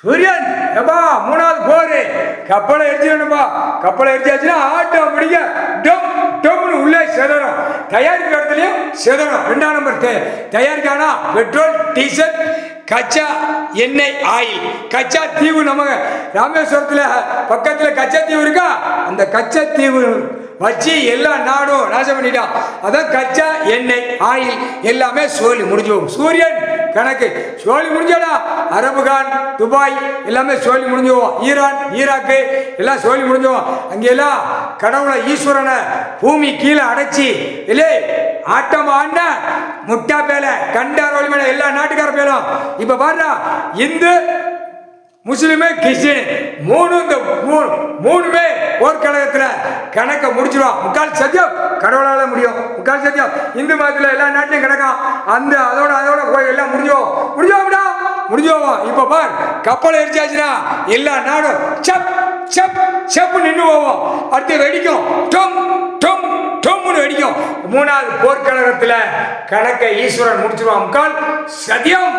சூரியன் எப்பா மூணாவது போரு கப்பலை எரிச்சிடணும்பா. கப்பலை எரிச்சாச்சுன்னா ஆட்டம் பிடிக்க டம் டம்னு உள்ளே செதறும். தயாரிக்கிற இடத்துலையும் செதறும். 2ஆம் நம்பர் தயாரிக்கானா பெட்ரோல், டீசல், கச்சா எண்ணெய், ஆயில். கச்சா தீவு நம்ம ராமேஸ்வரத்தில் பக்கத்தில் கச்சா தீவு இருக்கா, அந்த கச்சா தீவு வச்சு எல்லா நாடும் நாசம் பண்ணிட்டான். அதான் கச்சா எண்ணெய், ஆயில் எல்லாமே சோழி முடிஞ்சு போகும். சூரியன் கணக்கு சோழி முடிஞ்சடா. அரபுகான், துபாய் எல்லாமே சோழி முடிஞ்சு போவோம். ஈரான், ஈராக்கு எல்லாம் சோழி முடிஞ்சுவோம். அங்கெல்லாம் கடவுளை ஈஸ்வரனை பூமி கீழே அடைச்சி இல்லை ஆட்டம் ஆடின முட்டா பேல கண்டார் வழி மேல எல்லா நாட்டுக்கார பேரும். இப்ப பாருடா, இந்து முஸ்லிமே கிறிஸ்டின் மூணுமே போர்க்கழகத்தில் கணக்கை முடிச்சிடும். முக்கால் சத்தியம் கடவுளால முடியும். முக்கால் சத்தியம் இந்து மதத்தில் எல்லா நாட்டிலையும் கிடக்கும். அதோட போய் எல்லாம் முடிஞ்சோம். இப்ப பார், கப்பலை எரிச்சாச்சுன்னா எல்லா நாடும் சப் சப் சப்பு நின்று போவோம். அடுத்து வெடிக்கும், டொம் டொம் டொம்னு வெடிக்கும். 3வது போர்க்கழகத்தில் கணக்கை ஈஸ்வரன் முடிச்சிருவான். முக்கால் சத்தியம்.